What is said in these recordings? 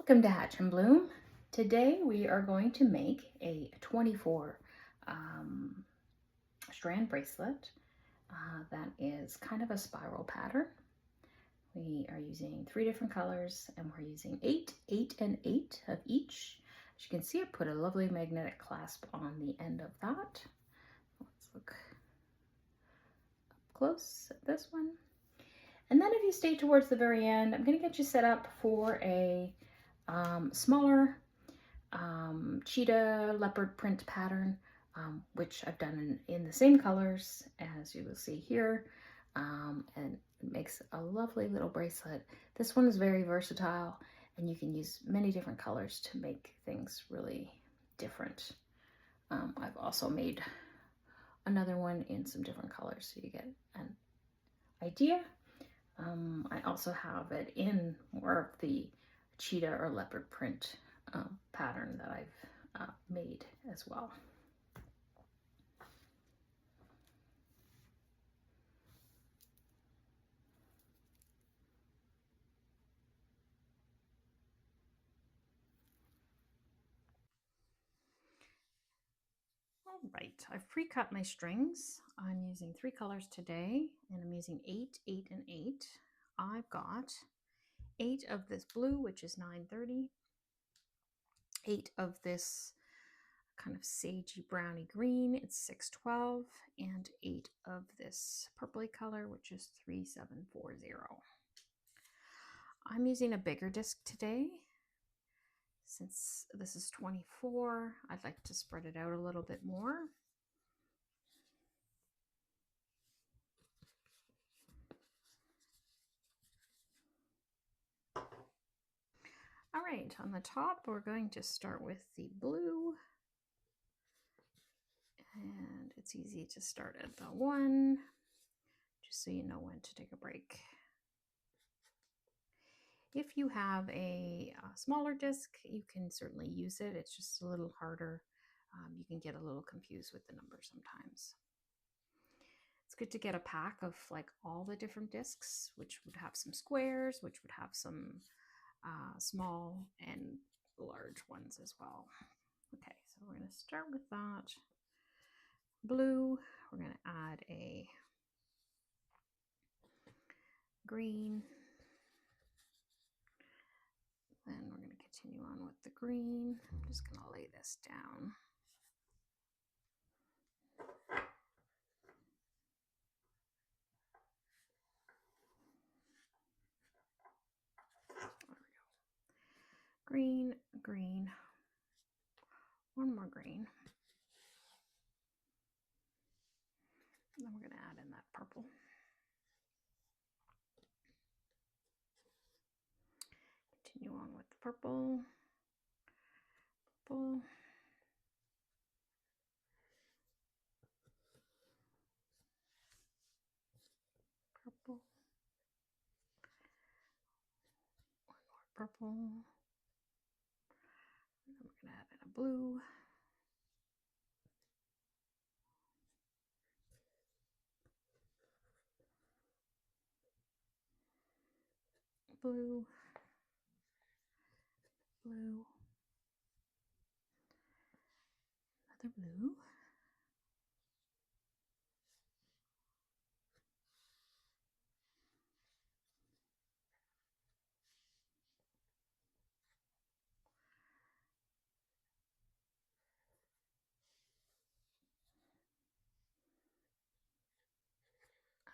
Welcome to Hatch and Bloom. Today we are going to make a 24 strand bracelet that is kind of a spiral pattern. We are using 3 different colors and we're using 8, 8, and 8 of each. As you can see, I put a lovely magnetic clasp on the end of that. Let's look up close at this one. And then if you stay towards the very end, I'm going to get you set up for a smaller cheetah leopard print pattern, which I've done in the same colors as you will see here, and it makes a lovely little bracelet. This one is very versatile and you can use many different colors to make things really different. I've also made another one in some different colors so you get an idea. I also have it in more of the cheetah or leopard print pattern that I've made as well. All right, I've pre-cut my strings. I'm using 3 colors today and I'm using 8, 8, and 8. I've got 8 of this blue, which is 930, 8 of this kind of sagey browny green, it's 612, and 8 of this purpley color, which is 3740. I'm using a bigger disc today. Since this is 24, I'd like to spread it out a little bit more. All right, on the top, we're going to start with the blue. And it's easy to start at the 1, just so you know when to take a break. If you have a smaller disc, you can certainly use it. It's just a little harder. You can get a little confused with the numbers sometimes. It's good to get a pack of like all the different discs, which would have some squares, which would have some small and large ones as well. Okay, so we're going to start with that. Blue, we're going to add a green. Then we're going to continue on with the green. I'm just going to lay this down. There we go. Green, green, one more green. And then we're going to add in that purple. Continue on with the purple. Purple. Purple. One more purple. And then we're going to add in a blue. Blue. Blue. Another blue.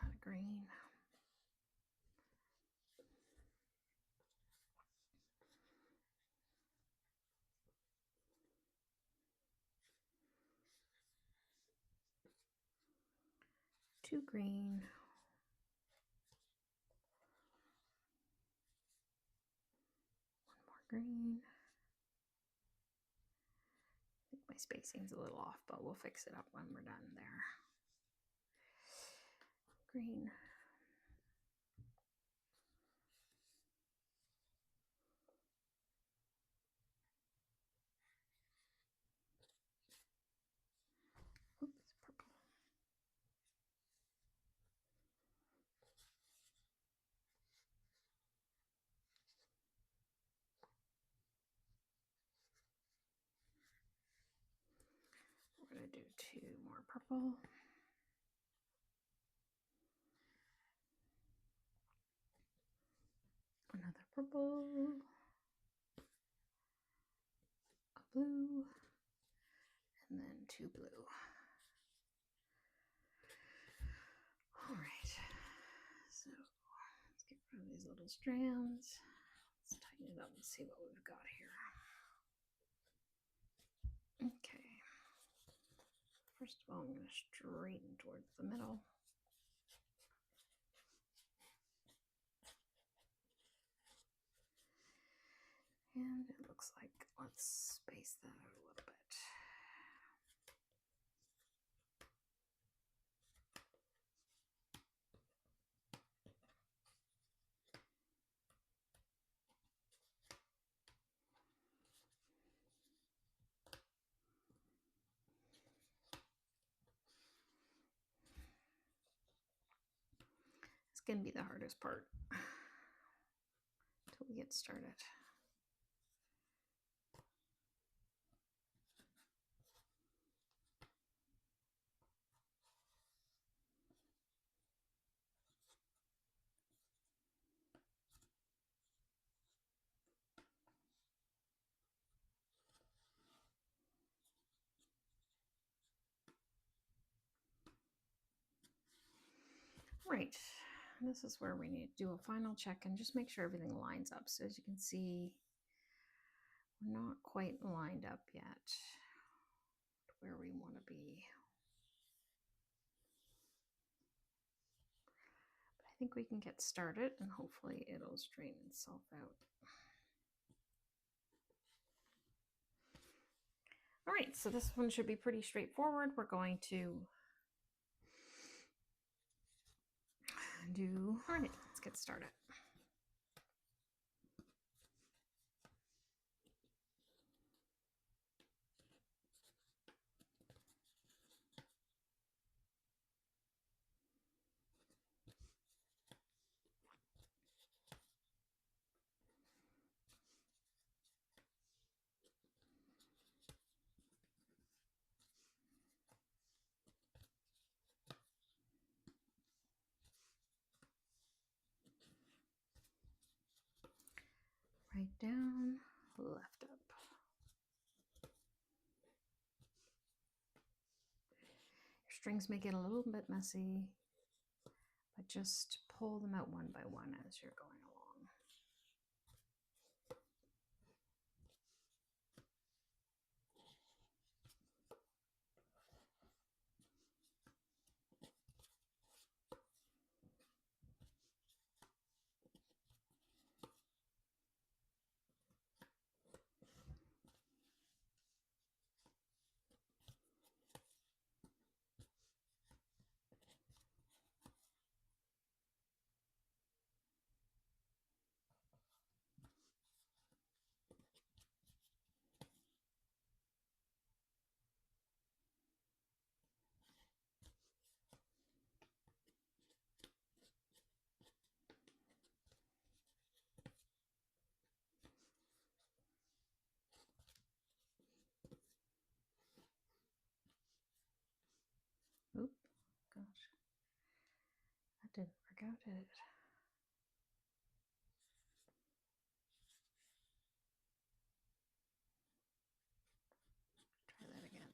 Add a green. Two green. One more green. I think my spacing's a little off, but we'll fix it up when we're done there. Green. Oops, purple. going to do 2 more purple. Another purple. A blue. And then 2 blue. All right. So let's get rid of these little strands. Let's tighten it up and see what we've got here. Okay. First of all, I'm going to straighten towards the middle. And it looks like, let's space that out a little bit. It's going to be the hardest part until we get started. Right, this is where we need to do a final check and just make sure everything lines up. So as you can see, we're not quite lined up yet where we want to be. But I think we can get started and hopefully it'll straighten itself out. All right, so this one should be pretty straightforward. We're going to all right, let's get started. Right down, left up. Your strings may get a little bit messy, but just pull them out one by one as you're going along. Oop, gosh, that didn't work out, did it? Try that again.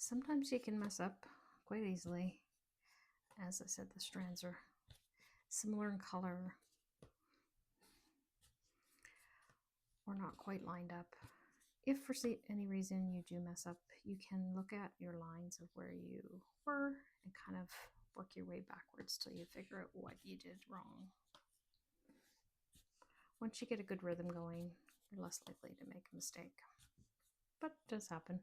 Sometimes you can mess up quite easily. As I said, the strands are similar in color or not quite lined up. If for any reason you do mess up, you can look at your lines of where you were and kind of work your way backwards till you figure out what you did wrong. Once you get a good rhythm going, you're less likely to make a mistake, but it does happen.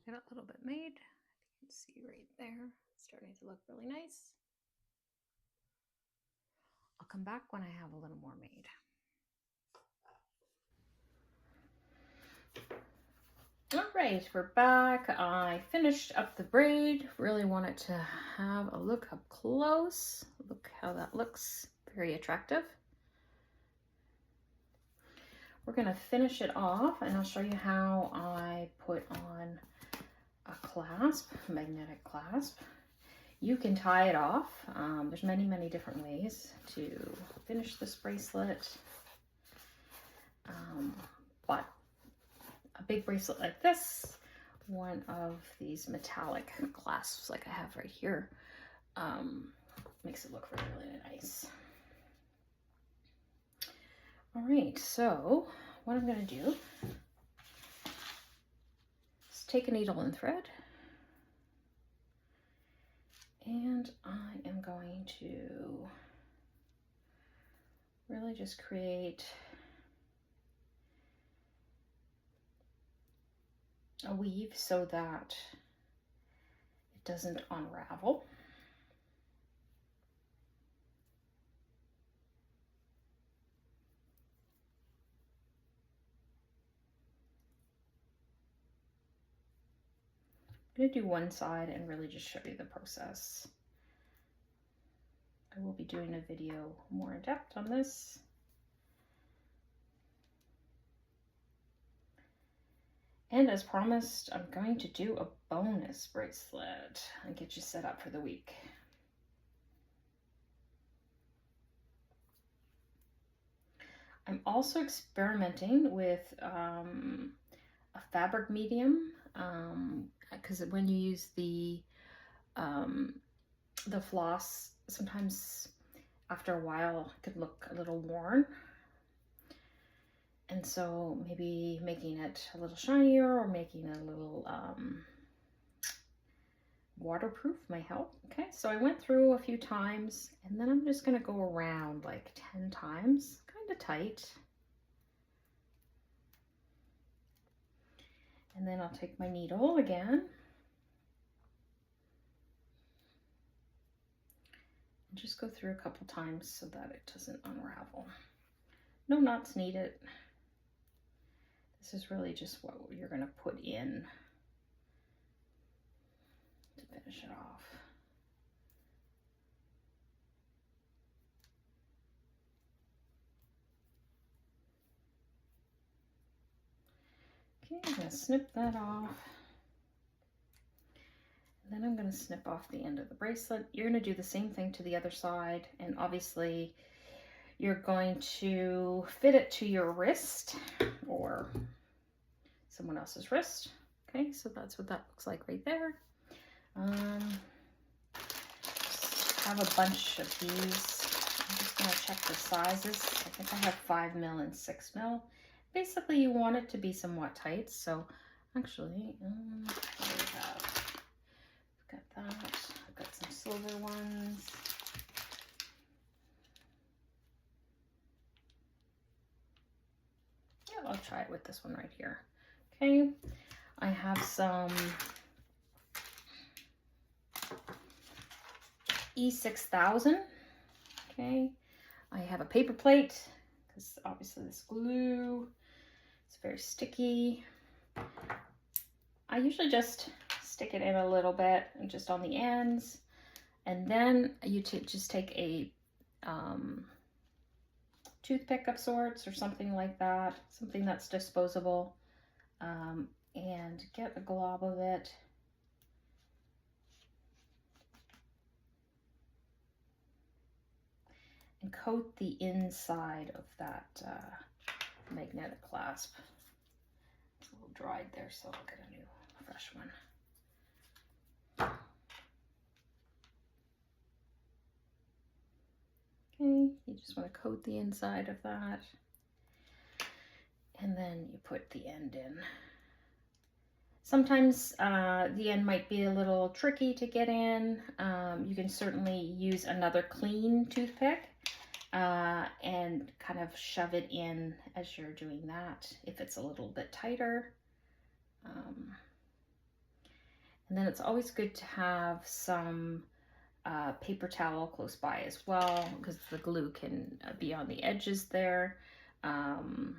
Get a little bit made. You can see right there, it's starting to look really nice. I'll come back when I have a little more made. All right, we're back. I finished up the braid. Really wanted to have a look up close. Look how that looks. Very attractive. We're gonna finish it off and I'll show you how I put on a clasp, a magnetic clasp. You can tie it off. There's many different ways to finish this bracelet. But a big bracelet like this, one of these metallic clasps like I have right here, makes it look really nice. All right, so what I'm going to do is take a needle and thread, and I am going to really just create a weave so that it doesn't unravel. I'm going to do one side and really just show you the process. I will be doing a video more in depth on this. And as promised, I'm going to do a bonus bracelet and get you set up for the week. I'm also experimenting with a fabric medium, because when you use the floss, sometimes after a while it could look a little worn. And so maybe making it a little shinier or making it a little waterproof might help. Okay, so I went through a few times and then I'm just going to go around like 10 times, kind of tight. And then I'll take my needle again and just go through a couple times so that it doesn't unravel. No knots needed. This is really just what you're going to put in to finish it off. Okay, I'm going to snip that off. And then I'm going to snip off the end of the bracelet. You're going to do the same thing to the other side, and obviously you're going to fit it to your wrist or someone else's wrist. Okay, so that's what that looks like right there. Just have a bunch of these. I'm just going to check the sizes. I think I have 5 mil and 6 mil. Basically, you want it to be somewhat tight. So actually, I've got that. I've got some silver ones. Yeah, I'll try it with this one right here. Okay, I have some E6000. Okay, I have a paper plate because obviously this glue, it's very sticky. I usually just stick it in a little bit and just on the ends, and then you just take a toothpick of sorts or something like that, something that's disposable, and get a glob of it. And coat the inside of that magnetic clasp. It's a little dried there, so I'll get a new fresh one. Okay, you just want to coat the inside of that. And then you put the end in. Sometimes the end might be a little tricky to get in. You can certainly use another clean toothpick and kind of shove it in as you're doing that if it's a little bit tighter. And then it's always good to have some paper towel close by as well, because the glue can be on the edges there. And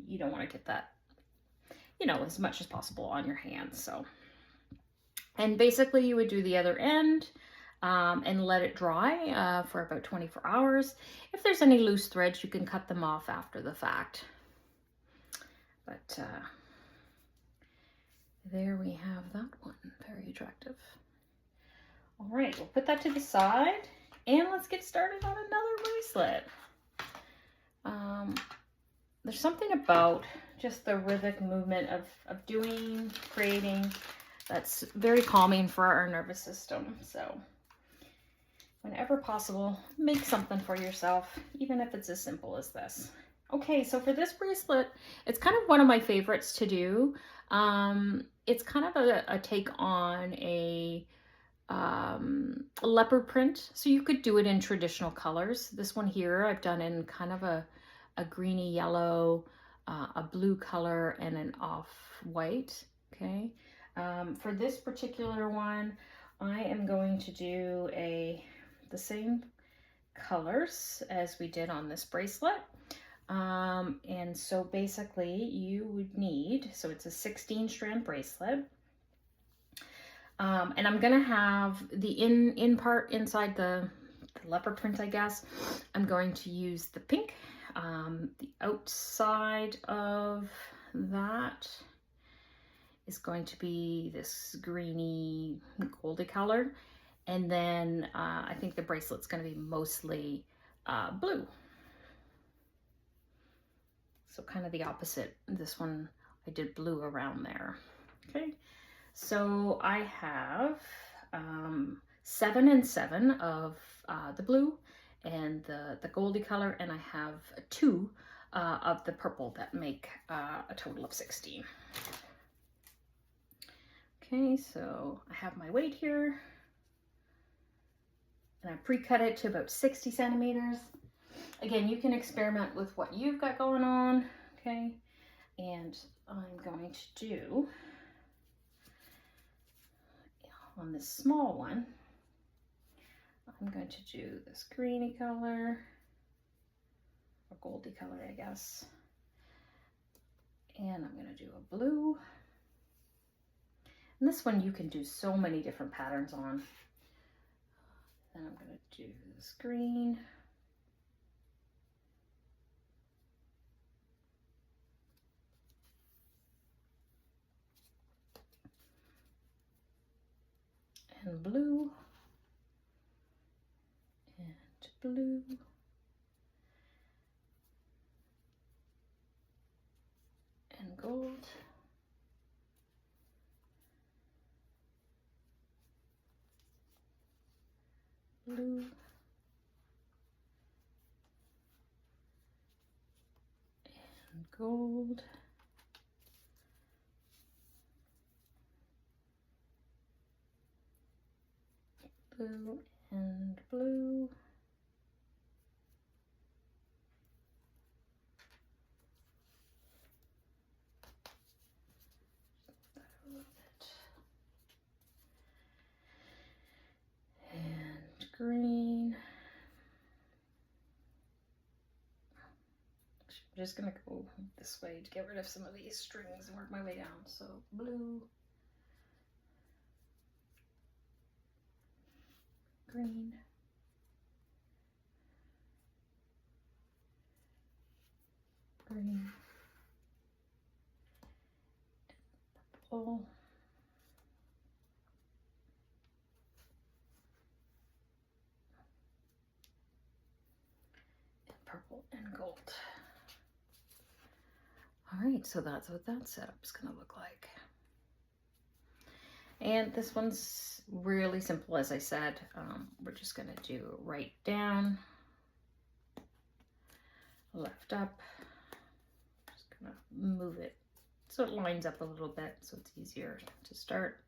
you don't want to get that, you know, as much as possible on your hands. So, and basically you would do the other end and let it dry for about 24 hours. If there's any loose threads, you can cut them off after the fact. But there we have that one, very attractive. All right, we'll put that to the side and let's get started on another bracelet. There's something about just the rhythmic movement of doing, creating, that's very calming for our nervous system. So whenever possible, make something for yourself, even if it's as simple as this. Okay, so for this bracelet, it's kind of one of my favorites to do. It's kind of a take on a leopard print. So you could do it in traditional colors. This one here, I've done in kind of a greeny yellow, a blue color, and an off-white, okay? For this particular one, I am going to do the same colors as we did on this bracelet. And so basically you would need, so it's a 16-strand bracelet. And I'm gonna have the in part inside the leopard print, I guess. I'm going to use the pink. The outside of that is going to be this greeny goldy color. And then I think the bracelet's gonna be mostly blue. So kind of the opposite. This one, I did blue around there, okay? So I have 7 and 7 of the blue and the goldy color, and I have 2 of the purple that make a total of 16. Okay, so I have my weight here, and I pre-cut it to about 60 centimeters. Again, you can experiment with what you've got going on, okay? And I'm going to do, on this small one, I'm going to do this greeny color, or goldy color, I guess. And I'm going to do a blue. And this one you can do so many different patterns on. Then I'm going to do this green. And blue. And blue. And gold. Blue. And gold. Blue and blue. A little bit. And green. I'm just gonna go this way to get rid of some of these strings and work my way down. So blue, green, green, purple, and purple and gold. All right, so that's what that setup's gonna look like. And this one's really simple, as I said. We're just gonna do right down, left up. Just gonna move it so it lines up a little bit so it's easier to start.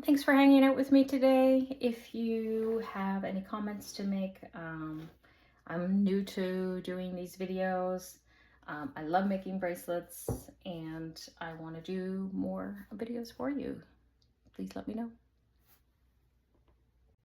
Thanks for hanging out with me today. If you have any comments to make, I'm new to doing these videos. I love making bracelets and I want to do more videos for you. Please let me know.